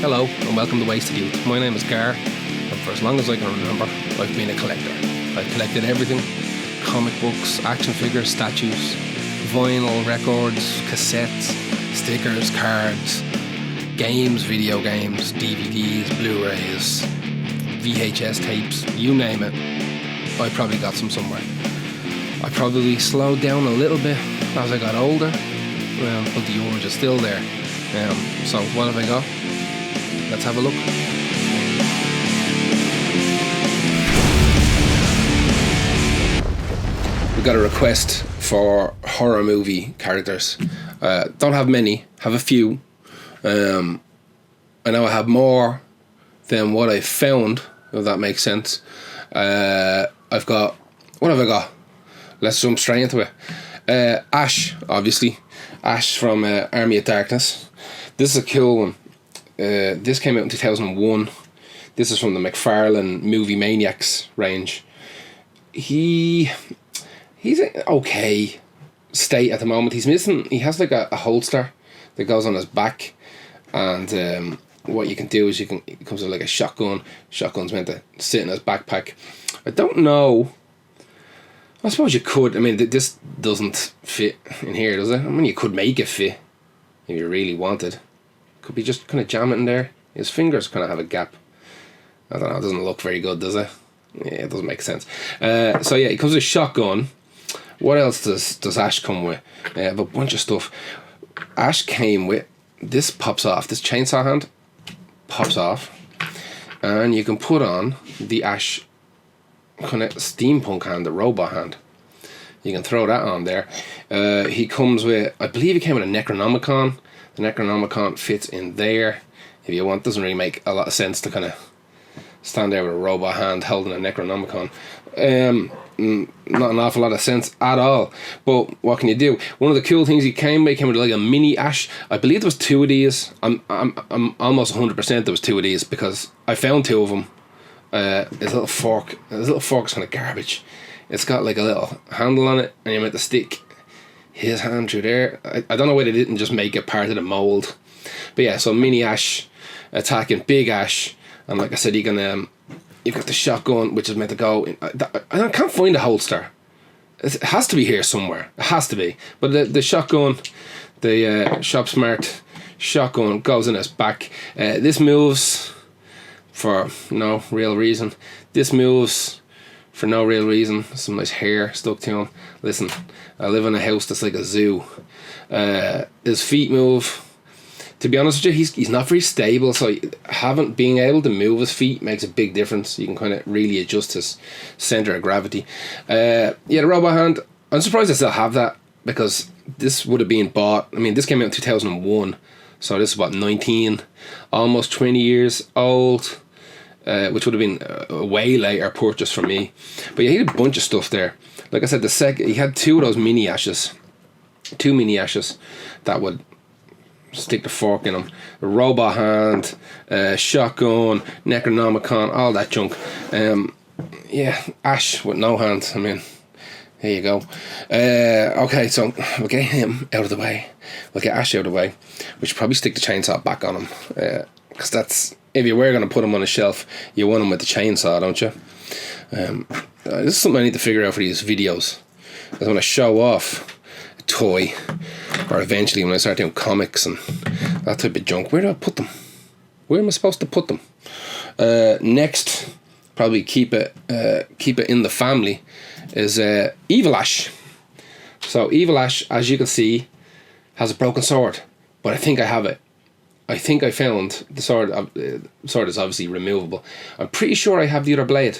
Hello and welcome to Wasted Youth. My name is Gar, and for as long as I can remember, I've been a collector. I've collected everything: comic books, action figures, statues, vinyl, records, cassettes, stickers, cards, games, video games, DVDs, Blu-rays, VHS tapes, you name it. I probably got some somewhere. I probably slowed down a little bit as I got older, but the urge is still there. So what have I got? Let's have a look. We got a request for horror movie characters. Don't have many, have a few. I know I have more than what I found, if that makes sense. I've got, what have I got? Let's jump straight into it. Ash, obviously. Ash from Army of Darkness. This is a cool one. This came out in 2001. This is from the McFarlane Movie Maniacs range. He's in okay state at the moment. He has like a holster that goes on his back, and what you can do is it comes with like a shotgun. Shotgun's meant to sit in his backpack. I don't know. I suppose you could. I mean, this doesn't fit in here, does it? I mean, you could make it fit if you really wanted. Could be just kind of jam it in there. His fingers kind of have a gap. I don't know. It doesn't look very good, does it? Yeah, it doesn't make sense. So yeah, it comes with a shotgun. What else does Ash come with? I have a bunch of stuff. Ash came with, this pops off. This chainsaw hand pops off, and you can put on the Ash kind of steampunk hand, the robot hand. You can throw that on there. He comes with, I believe he came with a Necronomicon. The Necronomicon fits in there. If you want, doesn't really make a lot of sense to kind of stand there with a robot hand holding a Necronomicon. Not an awful lot of sense at all. But what can you do? One of the cool things he came with like a mini Ash. I believe there was two of these. I'm almost 100% there was two of these because I found two of them. His little fork's kind of garbage. It's got like a little handle on it, and you're meant to stick his hand through there. I don't know why they didn't just make it part of the mould. But yeah, so mini Ash attacking big Ash, and like I said, you've got the shotgun, which is meant to go in. I can't find a holster. It has to be here somewhere. It has to be. But the shotgun, the Shop Smart shotgun goes in his back. This moves for no real reason. This moves for no real reason. Some nice hair stuck to him. Listen, I live in a house that's like a zoo. His feet move. To be honest with you, he's not very stable, so being able to move his feet makes a big difference. You can kind of really adjust his centre of gravity. Yeah, the robot hand, I'm surprised I still have that, because this would have been bought, I mean, this came out in 2001, so this is what, 19, almost 20 years old, which would have been a way later purchase for me. But yeah, he had a bunch of stuff there. Like I said, he had two of those mini Ashes, that would stick the fork in them. A robot hand, shotgun, Necronomicon, all that junk. Yeah, Ash with no hand. I mean, here you go. Okay, so we'll get him out of the way. We'll get Ash out of the way. We should probably stick the chainsaw back on him, because that's, if you were going to put him on a shelf, you want him with the chainsaw, don't you? This is something I need to figure out for these videos. I want to show off a toy, or eventually when I start doing comics and that type of junk. Where do I put them? Where am I supposed to put them? Next, probably keep it in the family, is Evil Ash. So Evil Ash, as you can see, has a broken sword, but I think I have it. I think I found the sword. Sword is obviously removable. I'm pretty sure I have the other blade,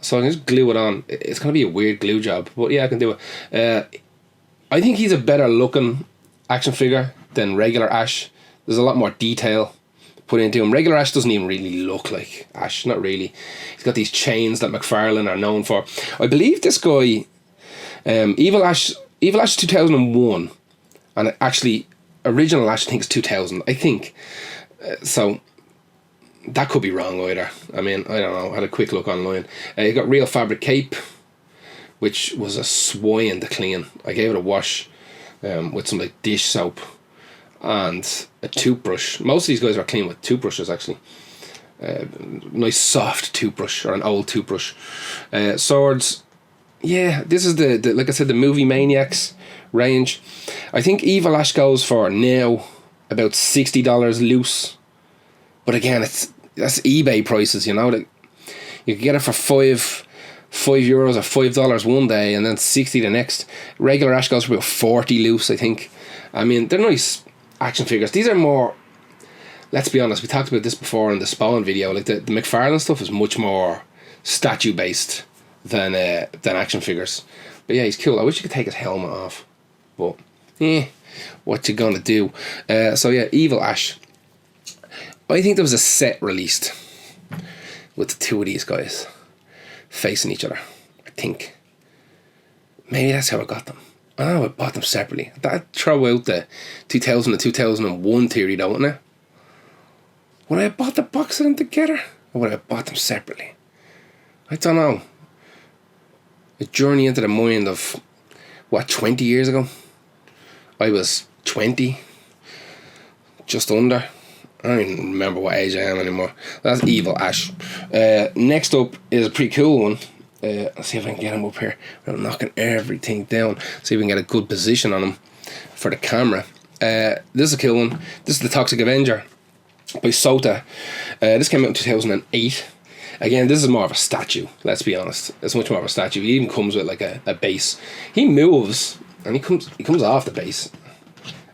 so I can just glue it on. It's gonna be a weird glue job, but yeah, I can do it. I think he's a better looking action figure than regular Ash. There's a lot more detail put into him. Regular Ash doesn't even really look like Ash, not really. He's got these chains that McFarlane are known for. I believe this guy, Evil Ash 2001, and actually original Ash I think is 2000. I think so. That could be wrong either. I mean, I don't know. I had a quick look online. He got real fabric cape, which was a swine to clean. I gave it a wash with some like dish soap, and a toothbrush. Most of these guys are clean with toothbrushes, actually. Nice soft toothbrush, or an old toothbrush. Swords. Yeah, this is the like I said, the Movie Maniacs range. I think Evil Ash goes for now about $60 loose. But again, that's eBay prices, you know. Like, you can get it for €5 or $5 one day, and then 60 the next. Regular Ash goes for about 40 loose, I think. I mean, they're nice action figures. These are more, let's be honest, we talked about this before in the Spawn video. Like the McFarlane stuff is much more statue based than action figures. But yeah, he's cool. I wish you could take his helmet off, but what you gonna do? So yeah, Evil Ash. I think there was a set released with the two of these guys facing each other. I think maybe that's how I got them. I know I bought them separately. That'd throw out the 2000 to 2001 theory, though, wouldn't it? Would I have bought the box of them together, or would I have bought them separately? I don't know. A journey into the mind of, 20 years ago? I was 20, just under. I don't even remember what age I am anymore. That's Evil Ash. Next up is a pretty cool one. Let's see if I can get him up here without knocking everything down. See if we can get a good position on him for the camera. This is a cool one. This is the Toxic Avenger by Sota. This came out in 2008. Again, this is more of a statue, let's be honest. It's much more of a statue. He even comes with like a base. He moves, and he comes off the base.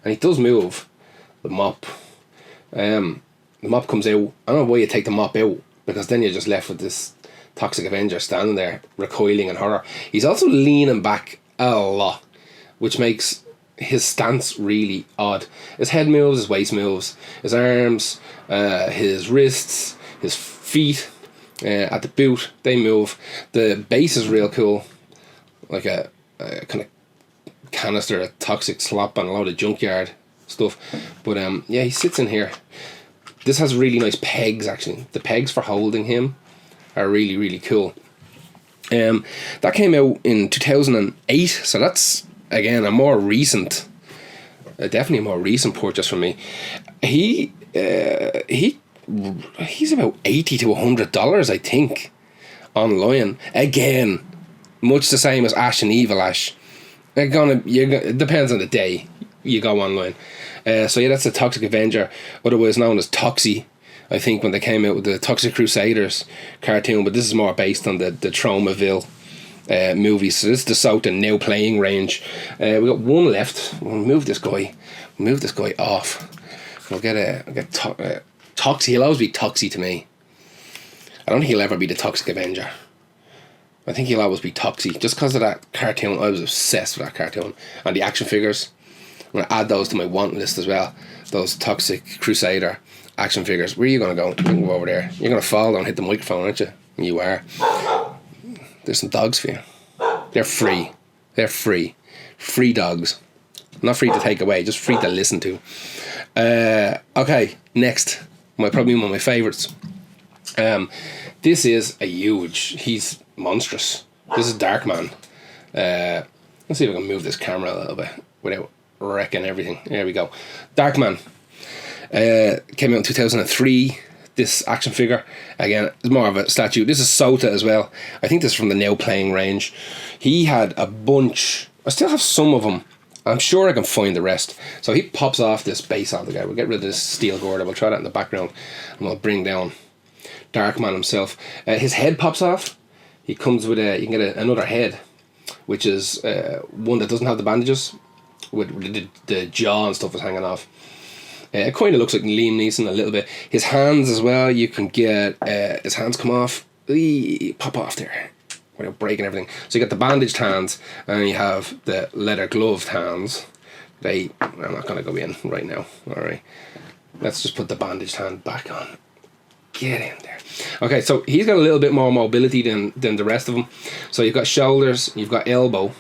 And he does move the mop. The mop comes out. I don't know why you take the mop out, because then you're just left with this Toxic Avenger standing there recoiling in horror. He's also leaning back a lot, which makes his stance really odd. His head moves, his waist moves, his arms, his wrists, his feet, at the boot, they move. The base is real cool, like a kind of canister of toxic slop and a load of junkyard stuff. But yeah, he sits in here. This has really nice pegs, actually. The pegs for holding him are really, really cool. That came out in 2008, so that's, again, a more recent, definitely a more recent purchase for me. He's about $80 to $100, I think, online. Again, much the same as Ash and Evil Ash. It depends on the day you go online. So yeah, that's the Toxic Avenger, otherwise known as Toxie, I think, when they came out with the Toxic Crusaders cartoon. But this is more based on the Tromaville movies. So this is the Sota Now Playing range. We got one left. We'll move this guy off. We'll get Toxie. He'll always be Toxie to me. I don't think he'll ever be the Toxic Avenger. I think he'll always be Toxie, just because of that cartoon. I was obsessed with that cartoon. And the action figures, I'm going to add those to my want list as well. Those Toxic Crusader action figures. Where are you going to go? You can go over there. You're going to fall down, hit the microphone, aren't you? You are. There's some dogs for you. They're free. Free dogs. Not free to take away, just free to listen to. Okay, next. Probably one of my favourites. This is a huge. He's monstrous. This is Darkman. Let's see if I can move this camera a little bit without wrecking everything. There we go. Darkman. Came out in 2003. This action figure, again, is more of a statue. This is Sota as well. I think this is from the Now Playing range. He had a bunch. I still have some of them. I'm sure I can find the rest. So he pops off this base altogether. We'll get rid of this steel girder. We'll try that in the background, and we'll bring down Darkman himself. His head pops off. He comes with you can get another head, which is one that doesn't have the bandages, with the jaw and stuff is hanging off. It kind of looks like Liam Neeson a little bit. His hands as well, you can get his hands come off, pop off there without breaking everything. So you got the bandaged hands, and you have the leather gloved hands. I'm not going to go in right now. Alright, let's just put the bandaged hand back on. Get in there. Okay, so he's got a little bit more mobility than the rest of them. So you've got shoulders, you've got elbow,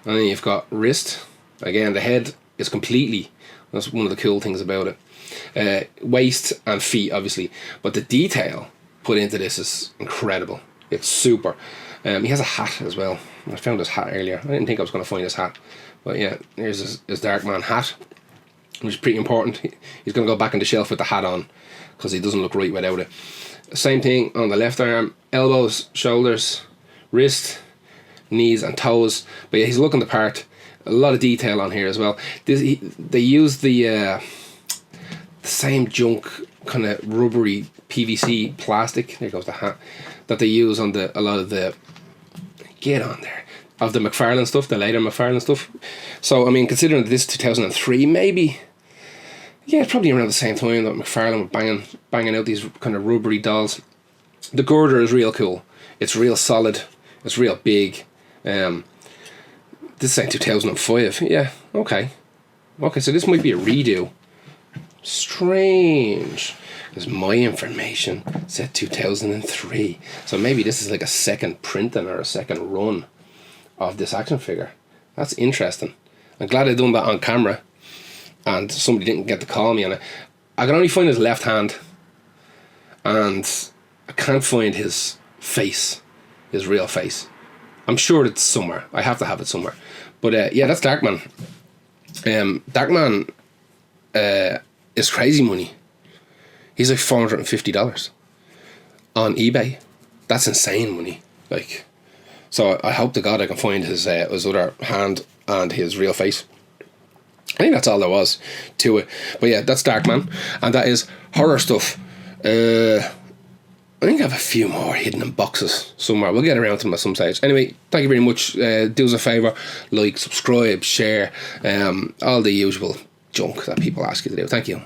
and then you've got wrist. Again, the head is completely, that's one of the cool things about it. Waist and feet, obviously. But the detail put into this is incredible. It's super. He has a hat as well. I found his hat earlier. I didn't think I was going to find his hat. But yeah, here's his Darkman hat. which is pretty important. He's going to go back on the shelf with the hat on because he doesn't look right without it. Same thing on the left arm, elbows, shoulders, wrist, knees and toes. But yeah, he's looking the part. A lot of detail on here as well. They use the same junk kind of rubbery PVC plastic. There goes the hat that they use on a lot of the of the McFarlane stuff, the later McFarlane stuff. So I mean, considering that this is 2003, maybe. Yeah, probably around the same time that McFarlane were banging out these kind of rubbery dolls. The girder is real cool. It's real solid. It's real big. This ain't 2005. Yeah, okay. Okay, so this might be a redo. Strange. Because my information said 2003. So maybe this is like a second printing or a second run of this action figure. That's interesting. I'm glad I done that on camera. And somebody didn't get to call me on it. I can only find his left hand. And I can't find his face. His real face. I'm sure it's somewhere. I have to have it somewhere. But yeah, that's Darkman. Darkman is crazy money. He's like $450 on eBay. That's insane money. Like, so I hope to God I can find his other hand and his real face. I think that's all there was to it. But yeah, that's Darkman, and that is horror stuff. I think I have a few more hidden in boxes somewhere. We'll get around to them at some stage. Anyway, thank you very much. Do us a favour, like, subscribe, share, all the usual junk that people ask you to do. Thank you.